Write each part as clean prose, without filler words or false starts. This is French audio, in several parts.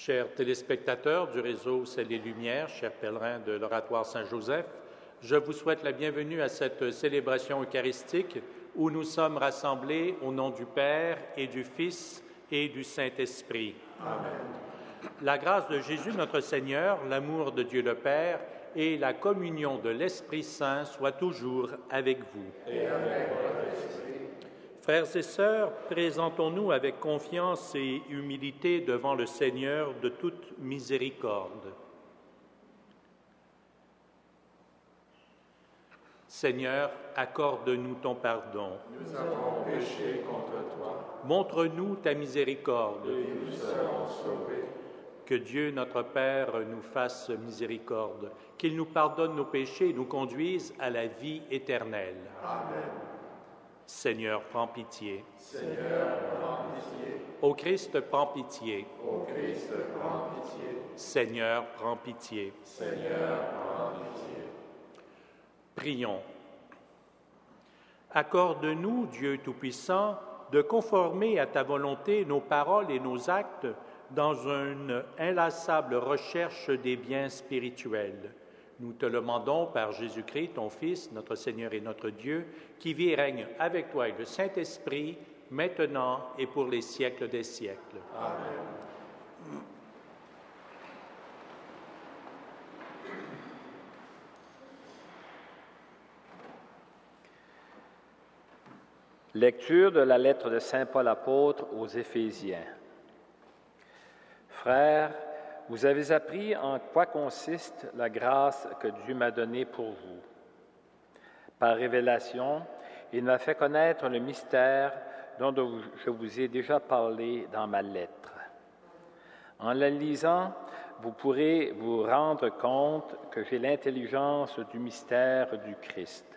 Chers téléspectateurs du réseau Ciel et Lumière, chers pèlerins de l'Oratoire Saint-Joseph, je vous souhaite la bienvenue à cette célébration eucharistique où nous sommes rassemblés au nom du Père et du Fils et du Saint-Esprit. Amen. La grâce de Jésus notre Seigneur, l'amour de Dieu le Père et la communion de l'Esprit Saint soient toujours avec vous. Et avec votre esprit. Frères et sœurs, présentons-nous avec confiance et humilité devant le Seigneur de toute miséricorde. Seigneur, accorde-nous ton pardon. Nous avons péché contre toi. Montre-nous ta miséricorde. Et nous serons sauvés. Que Dieu, notre Père, nous fasse miséricorde, qu'il nous pardonne nos péchés et nous conduise à la vie éternelle. Amen. Seigneur, prends pitié. Seigneur, prends pitié. Ô Christ, prends pitié. Ô Christ, prends pitié. Seigneur, prends pitié. Seigneur, prends pitié. Prions. Accorde-nous, Dieu Tout-Puissant, de conformer à ta volonté nos paroles et nos actes dans une inlassable recherche des biens spirituels. Nous te le demandons par Jésus-Christ, ton Fils, notre Seigneur et notre Dieu, qui vit et règne avec toi et le Saint-Esprit, maintenant et pour les siècles des siècles. Amen. Lecture de la lettre de saint Paul apôtre aux Éphésiens. Frères, vous avez appris en quoi consiste la grâce que Dieu m'a donnée pour vous. Par révélation, il m'a fait connaître le mystère dont je vous ai déjà parlé dans ma lettre. En la lisant, vous pourrez vous rendre compte que j'ai l'intelligence du mystère du Christ.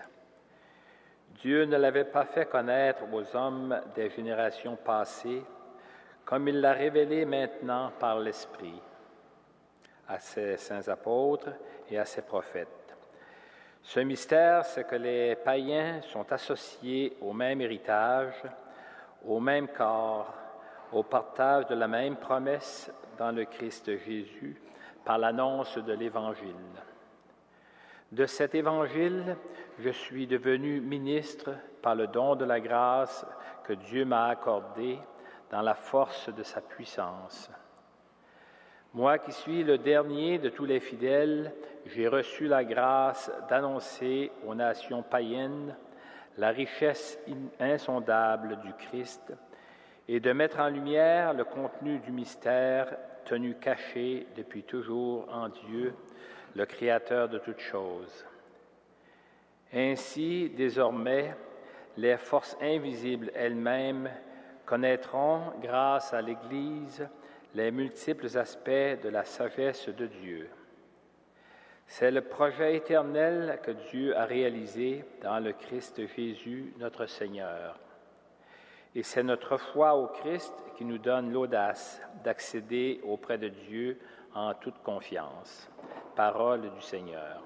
Dieu ne l'avait pas fait connaître aux hommes des générations passées, comme il l'a révélé maintenant par l'Esprit, à ses saints apôtres et à ses prophètes. Ce mystère, c'est que les païens sont associés au même héritage, au même corps, au partage de la même promesse dans le Christ Jésus, par l'annonce de l'Évangile. De cet Évangile, je suis devenu ministre par le don de la grâce que Dieu m'a accordée dans la force de sa puissance. Moi qui suis le dernier de tous les fidèles, j'ai reçu la grâce d'annoncer aux nations païennes la richesse insondable du Christ et de mettre en lumière le contenu du mystère tenu caché depuis toujours en Dieu, le Créateur de toutes choses. Ainsi, désormais, les forces invisibles elles-mêmes connaîtront, grâce à l'Église, les multiples aspects de la sagesse de Dieu. C'est le projet éternel que Dieu a réalisé dans le Christ Jésus, notre Seigneur. Et c'est notre foi au Christ qui nous donne l'audace d'accéder auprès de Dieu en toute confiance. Parole du Seigneur.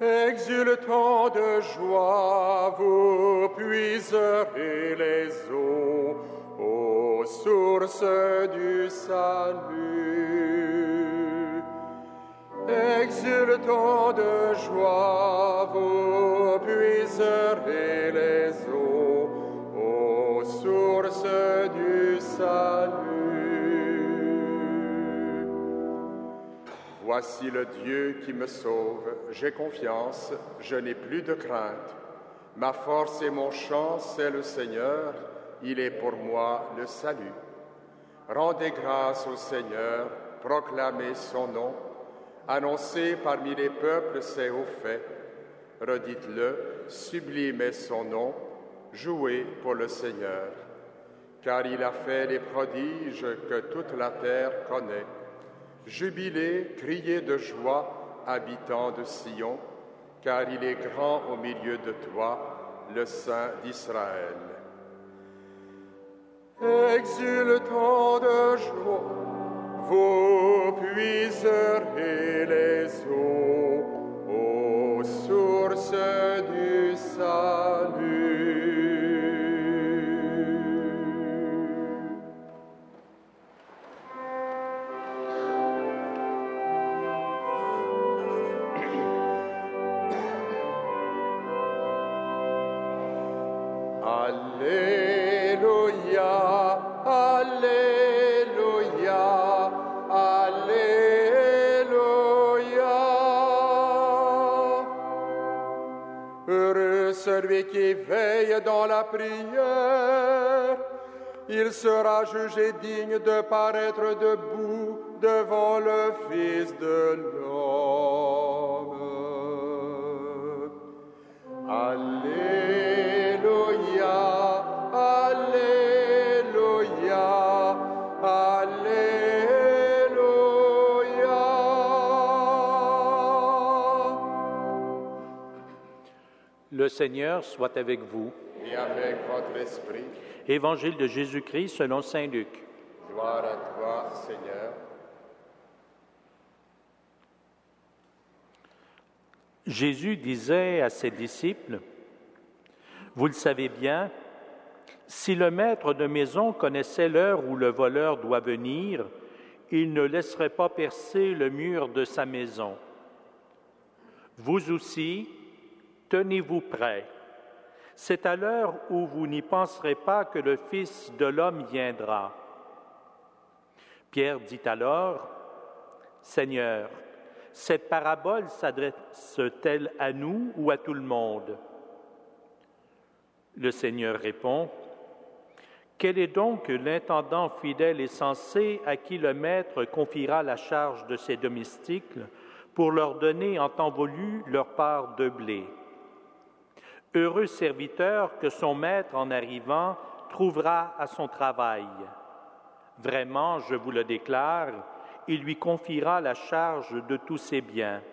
Exultant de joie, vous puiserez les eaux aux sources du salut. Exultant de joie, vous puiserez les eaux aux sources du salut. Voici le Dieu qui me sauve, j'ai confiance, je n'ai plus de crainte. Ma force et mon chant, c'est le Seigneur, il est pour moi le salut. Rendez grâce au Seigneur, proclamez son nom, annoncez parmi les peuples ses hauts faits. Redites-le, sublime est son nom, jouez pour le Seigneur. Car il a fait les prodiges que toute la terre connaît. Jubilez, criez de joie, habitants de Sion, car il est grand au milieu de toi, le Saint d'Israël. Exultant de joie, vous puiserez les celui qui veille dans la prière. Il sera jugé digne de paraître debout devant le Fils de l'homme. Alléluia, Alléluia, Alléluia. Le Seigneur soit avec vous. Et avec votre esprit. Évangile de Jésus-Christ selon saint Luc. Gloire à toi, Seigneur. Jésus disait à ses disciples, « Vous le savez bien, si le maître de maison connaissait l'heure où le voleur doit venir, il ne laisserait pas percer le mur de sa maison. Vous aussi, tenez-vous prêts. C'est à l'heure où vous n'y penserez pas que le Fils de l'homme viendra. » Pierre dit alors, « Seigneur, cette parabole s'adresse-t-elle à nous ou à tout le monde? » Le Seigneur répond, « Quel est donc l'intendant fidèle et sensé à qui le maître confiera la charge de ses domestiques pour leur donner en temps voulu leur part de blé? Heureux serviteur que son maître, en arrivant, trouvera à son travail. Vraiment, je vous le déclare, il lui confiera la charge de tous ses biens.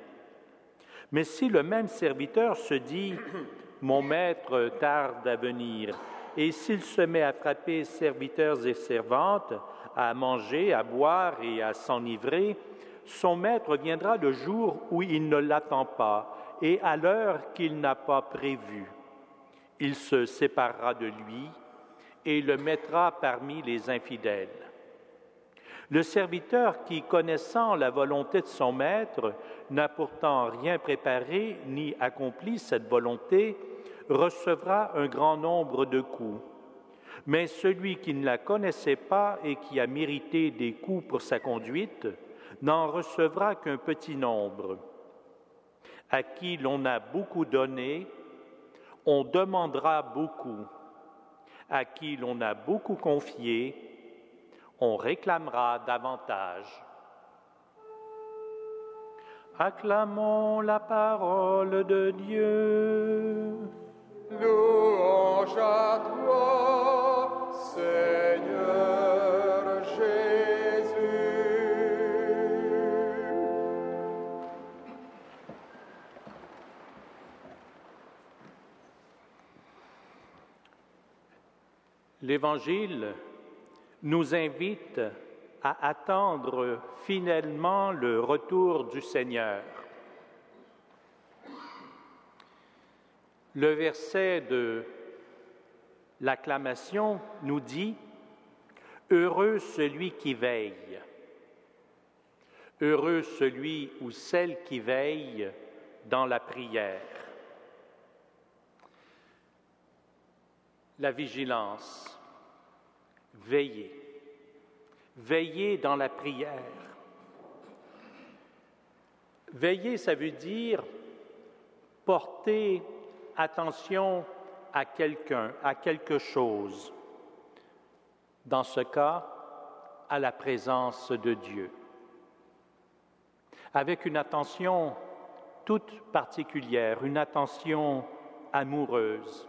Mais si le même serviteur se dit « Mon maître tarde à venir », et s'il se met à frapper serviteurs et servantes, à manger, à boire et à s'enivrer, son maître viendra le jour où il ne l'attend pas, et à l'heure qu'il n'a pas prévue. Il se séparera de lui et le mettra parmi les infidèles. Le serviteur qui, connaissant la volonté de son maître, n'a pourtant rien préparé ni accompli cette volonté, recevra un grand nombre de coups. Mais celui qui ne la connaissait pas et qui a mérité des coups pour sa conduite, n'en recevra qu'un petit nombre. À qui l'on a beaucoup donné, on demandera beaucoup. À qui l'on a beaucoup confié, on réclamera davantage. Acclamons la parole de Dieu. Louange à toi, Seigneur Jésus. L'Évangile nous invite à attendre finalement le retour du Seigneur. Le verset de l'acclamation nous dit « Heureux celui qui veille ». Heureux celui ou celle qui veille dans la prière. La vigilance. Veillez. Veillez dans la prière. Veiller, ça veut dire porter attention à quelqu'un, à quelque chose. Dans ce cas, à la présence de Dieu. Avec une attention toute particulière, une attention amoureuse.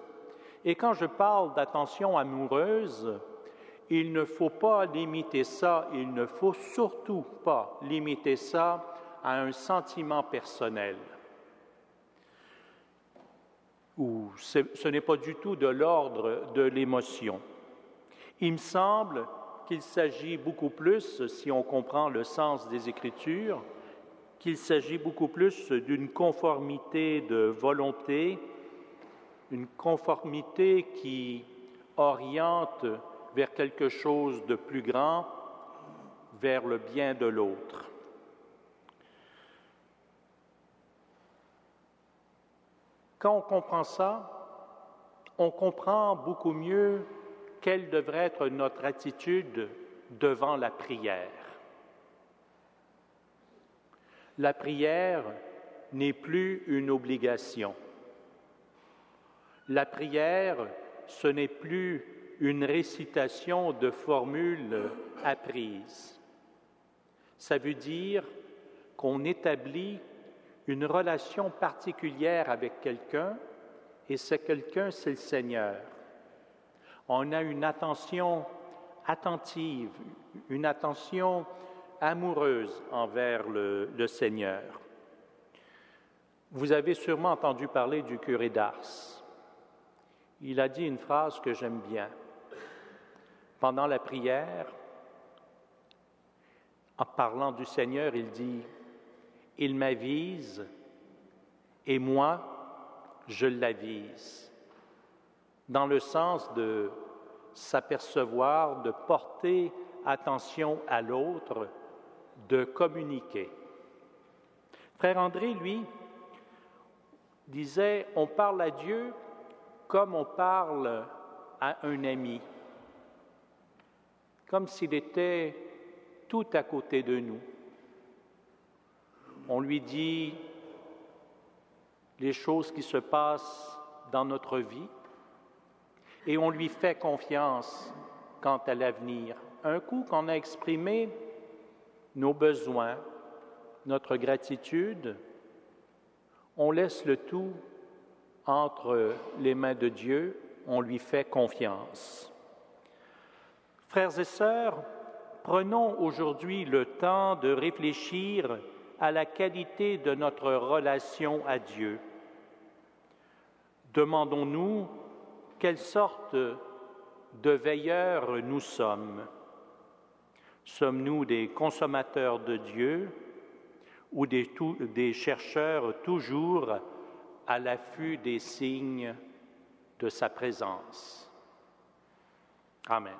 Et quand je parle d'attention amoureuse, il ne faut pas limiter ça, il ne faut surtout pas limiter ça à un sentiment personnel. Ou ce n'est pas du tout de l'ordre de l'émotion. Il me semble qu'il s'agit beaucoup plus, si on comprend le sens des Écritures, qu'il s'agit beaucoup plus d'une conformité de volonté, une conformité qui oriente vers quelque chose de plus grand, vers le bien de l'autre. Quand on comprend ça, on comprend beaucoup mieux quelle devrait être notre attitude devant la prière. La prière n'est plus une obligation. La prière, ce n'est plus une récitation de formules apprises. Ça veut dire qu'on établit une relation particulière avec quelqu'un, et ce quelqu'un, c'est le Seigneur. On a une attention attentive, une attention amoureuse envers le Seigneur. Vous avez sûrement entendu parler du curé d'Ars. Il a dit une phrase que j'aime bien. Pendant la prière, en parlant du Seigneur, il dit « Il m'avise et moi, je l'avise », dans le sens de s'apercevoir, de porter attention à l'autre, de communiquer. Frère André, lui, disait « On parle à Dieu comme on parle à un ami, comme s'il était tout à côté de nous. On lui dit les choses qui se passent dans notre vie et on lui fait confiance quant à l'avenir. Un coup qu'on a exprimé nos besoins, notre gratitude, on laisse le tout entre les mains de Dieu, on lui fait confiance. Frères et sœurs, prenons aujourd'hui le temps de réfléchir à la qualité de notre relation à Dieu. Demandons-nous quelle sorte de veilleurs nous sommes. Sommes-nous des consommateurs de Dieu ou des chercheurs toujours à l'affût des signes de sa présence? Amen.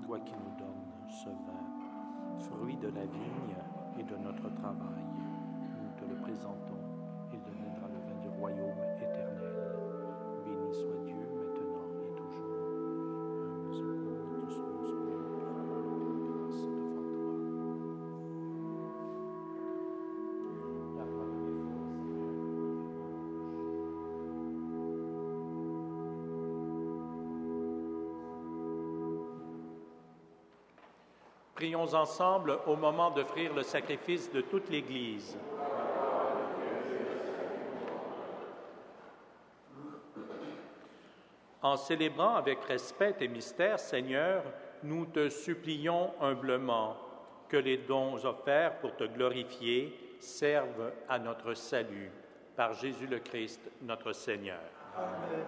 Toi qui nous donnes ce vin, fruit de la vigne et de notre travail. Nous te le présentons, il deviendra le vin du royaume éternel. Béni soit Dieu, maintenant et toujours. Nous tous nous grâce devant toi. La Prions ensemble au moment d'offrir le sacrifice de toute l'Église. En célébrant avec respect tes mystères, Seigneur, nous te supplions humblement que les dons offerts pour te glorifier servent à notre salut. Par Jésus le Christ, notre Seigneur. Amen.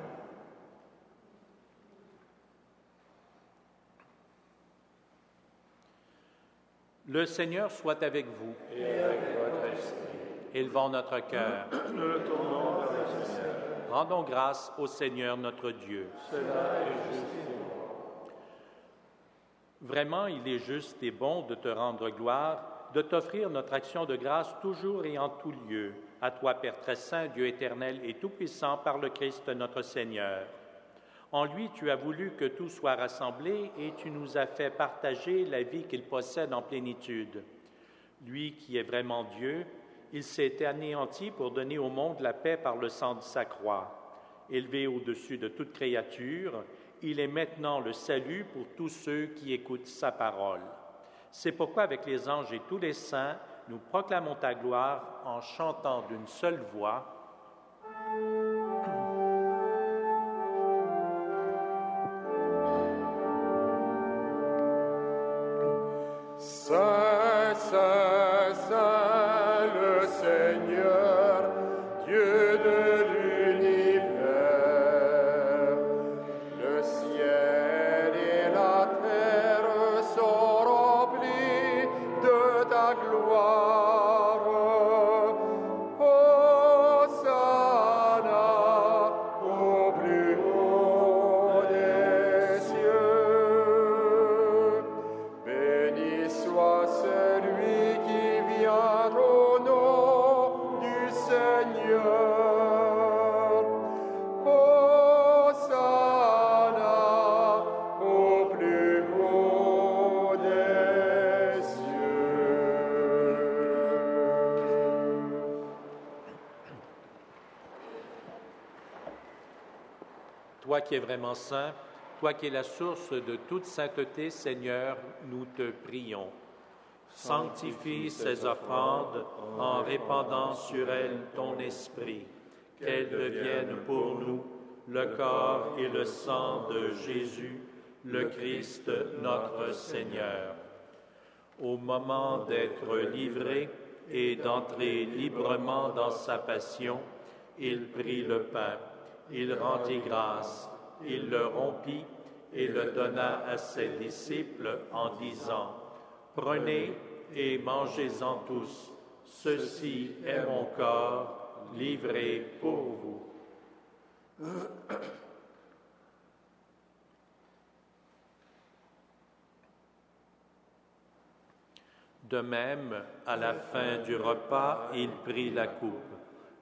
Le Seigneur soit avec vous. Et avec votre esprit. Élevons notre cœur. Nous le tournons vers le Seigneur. Rendons grâce au Seigneur notre Dieu. Cela est juste et bon. Vraiment, il est juste et bon de te rendre gloire, de t'offrir notre action de grâce toujours et en tout lieu, à toi, Père très saint, Dieu éternel et tout-puissant, par le Christ notre Seigneur. En lui, tu as voulu que tout soit rassemblé et tu nous as fait partager la vie qu'il possède en plénitude. Lui qui est vraiment Dieu, il s'est anéanti pour donner au monde la paix par le sang de sa croix. Élevé au-dessus de toute créature, il est maintenant le salut pour tous ceux qui écoutent sa parole. C'est pourquoi, avec les anges et tous les saints, nous proclamons ta gloire en chantant d'une seule voix. Saint, Saint, Saint, le Seigneur, Dieu de l'univers. Le ciel et la terre sont remplis de ta gloire. Hosanna au plus haut des cieux. Béni soit celui qui vient au nom du Seigneur. Hosanna au plus haut des cieux. Toi qui es vraiment saint, toi qui es la source de toute sainteté, Seigneur, nous te prions. Sanctifie ces offrandes en répandant sur elles ton esprit, qu'elles deviennent pour nous le corps et le sang de Jésus, le Christ notre Seigneur. Au moment d'être livré et d'entrer librement dans sa passion, il prit le pain, il rendit grâce, il le rompit et le donna à ses disciples en disant, « Prenez et mangez-en tous, ceci est mon corps livré pour vous. » De même, à la fin du repas, il prit la coupe.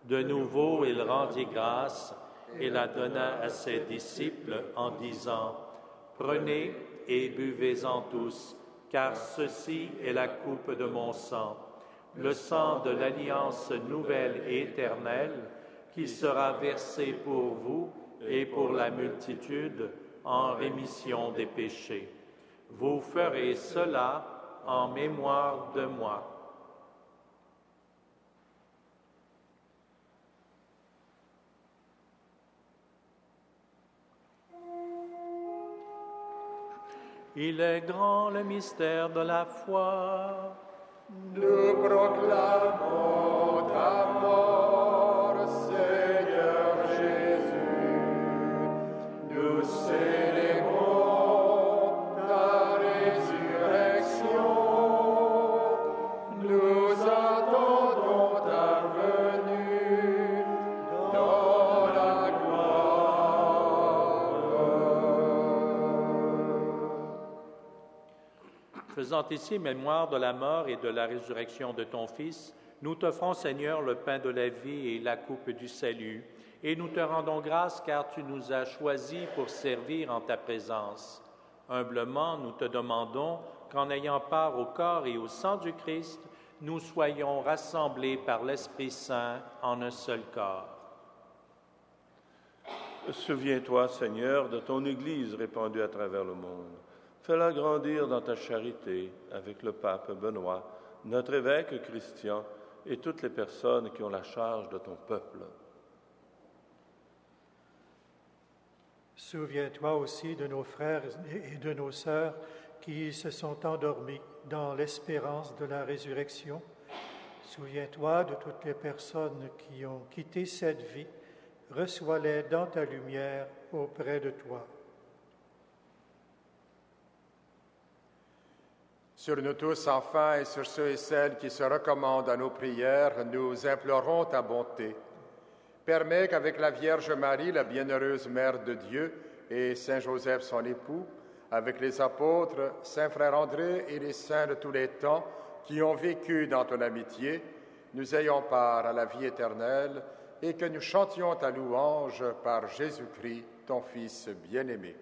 De nouveau, il rendit grâce et la donna à ses disciples en disant, « Prenez et buvez-en tous, car ceci est la coupe de mon sang, le sang de l'alliance nouvelle et éternelle, qui sera versé pour vous et pour la multitude en rémission des péchés. Vous ferez cela en mémoire de moi. » Il est grand le mystère de la foi. Nous proclamons ta mort, Seigneur Jésus. Nous célébrons ta résurrection. Nous attendons ta venue dans la gloire. Faisant ici mémoire de la mort et de la résurrection de ton Fils, nous t'offrons, Seigneur, le pain de la vie et la coupe du salut, et nous te rendons grâce car tu nous as choisis pour servir en ta présence. Humblement, nous te demandons qu'en ayant part au corps et au sang du Christ, nous soyons rassemblés par l'Esprit Saint en un seul corps. Souviens-toi, Seigneur, de ton Église répandue à travers le monde. Fais-la grandir dans ta charité avec le pape Benoît, notre évêque Christian et toutes les personnes qui ont la charge de ton peuple. Souviens-toi aussi de nos frères et de nos sœurs qui se sont endormis dans l'espérance de la résurrection. Souviens-toi de toutes les personnes qui ont quitté cette vie. Reçois-les dans ta lumière auprès de toi. Sur nous tous, enfin, et sur ceux et celles qui se recommandent à nos prières, nous implorons ta bonté. Permets qu'avec la Vierge Marie, la bienheureuse Mère de Dieu, et Saint Joseph, son époux, avec les apôtres, Saint Frère André et les saints de tous les temps, qui ont vécu dans ton amitié, nous ayons part à la vie éternelle et que nous chantions ta louange par Jésus-Christ, ton Fils bien-aimé.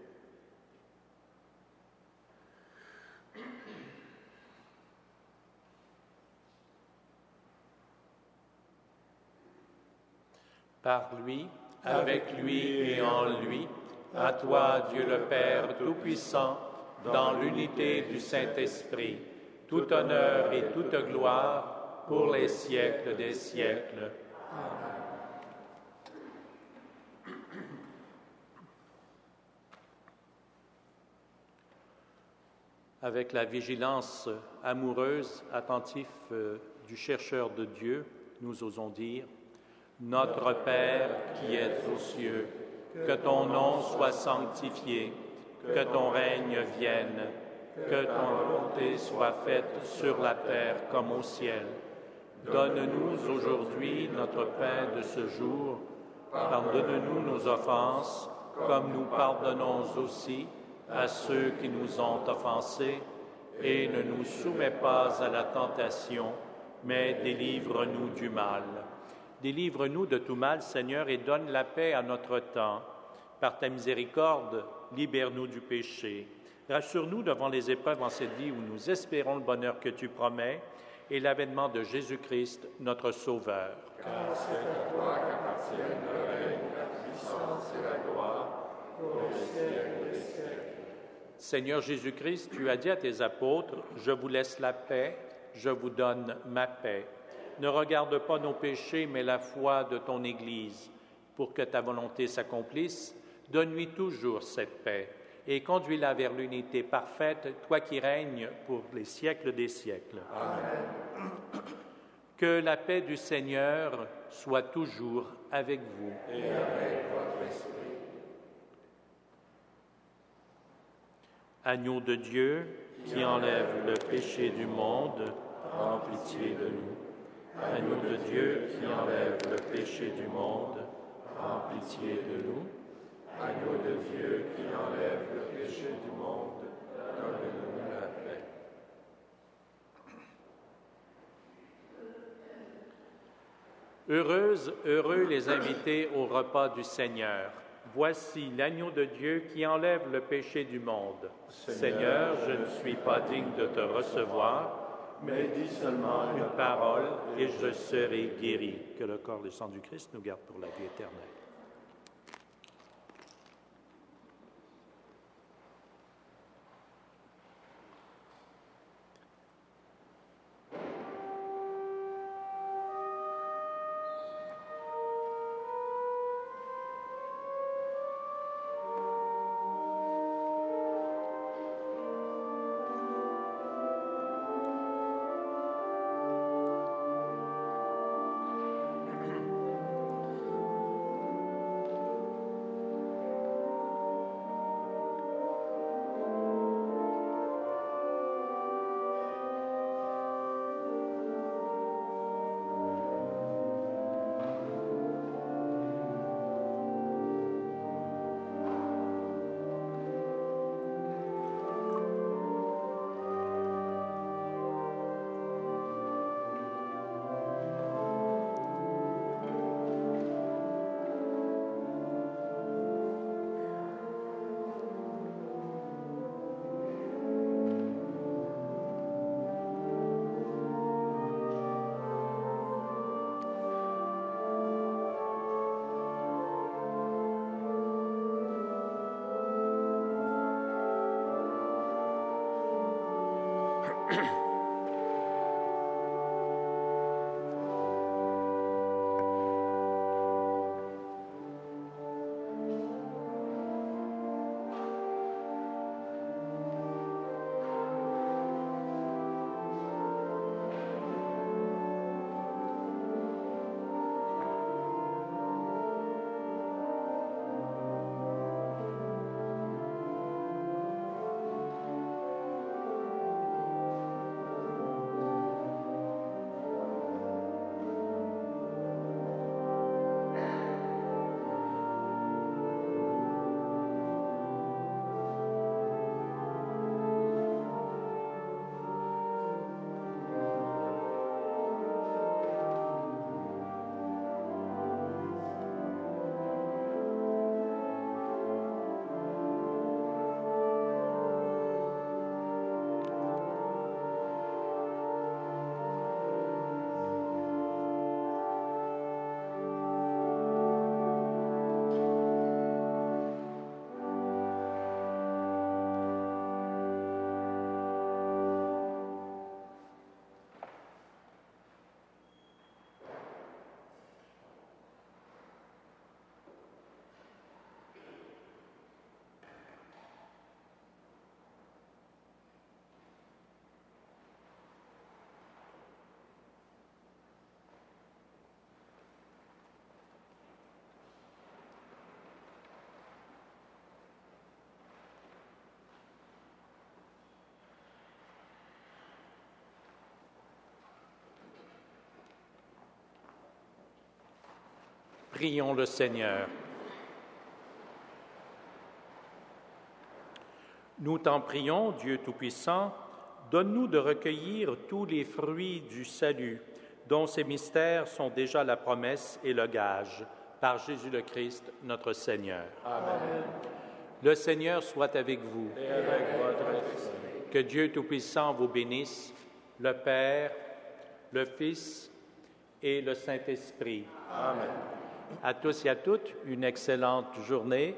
Par lui, avec lui et en lui, à toi, Dieu le Père Tout-Puissant, dans l'unité du Saint-Esprit, tout honneur et toute gloire pour les siècles des siècles. Amen. Avec la vigilance amoureuse, attentive du chercheur de Dieu, nous osons dire: Notre Père qui es aux cieux, que ton nom soit sanctifié, que ton règne vienne, que ton volonté soit faite sur la terre comme au ciel. Donne-nous aujourd'hui notre pain de ce jour. Pardonne-nous nos offenses, comme nous pardonnons aussi à ceux qui nous ont offensés, et ne nous soumets pas à la tentation, mais délivre-nous du mal. Délivre-nous de tout mal, Seigneur, et donne la paix à notre temps. Par ta miséricorde, libère-nous du péché. Rassure-nous devant les épreuves en cette vie où nous espérons le bonheur que tu promets et l'avènement de Jésus-Christ, notre Sauveur. Car c'est à toi qu'appartiennent le règne, la puissance et la gloire, pour les siècles des siècles. Seigneur Jésus-Christ, tu as dit à tes apôtres, « Je vous laisse la paix, je vous donne ma paix. » Ne regarde pas nos péchés, mais la foi de ton Église. Pour que ta volonté s'accomplisse, donne-lui toujours cette paix et conduis-la vers l'unité parfaite, toi qui règnes pour les siècles des siècles. Amen. Que la paix du Seigneur soit toujours avec vous. Et avec votre esprit. Agneau de Dieu, qui enlève le péché du monde, prends pitié de nous. Agneau de Dieu qui enlève le péché du monde, prends pitié de nous. Agneau de Dieu qui enlève le péché du monde, donne-nous la paix. Heureux les invités au repas du Seigneur. Voici l'agneau de Dieu qui enlève le péché du monde. Seigneur, je ne suis pas digne de te recevoir, mais dis seulement une parole et je serai guéri. Que le corps et le sang du Christ nous garde pour la vie éternelle. Prions le Seigneur. Nous t'en prions, Dieu Tout-Puissant, donne-nous de recueillir tous les fruits du salut, dont ces mystères sont déjà la promesse et le gage, par Jésus le Christ, notre Seigneur. Amen. Le Seigneur soit avec vous. Et avec votre esprit. Que Dieu Tout-Puissant vous bénisse, le Père, le Fils et le Saint-Esprit. Amen. À tous et à toutes, une excellente journée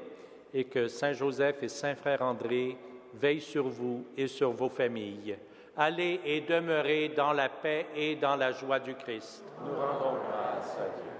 et que Saint Joseph et Saint Frère André veillent sur vous et sur vos familles. Allez et demeurez dans la paix et dans la joie du Christ. Nous rendons grâce à Dieu.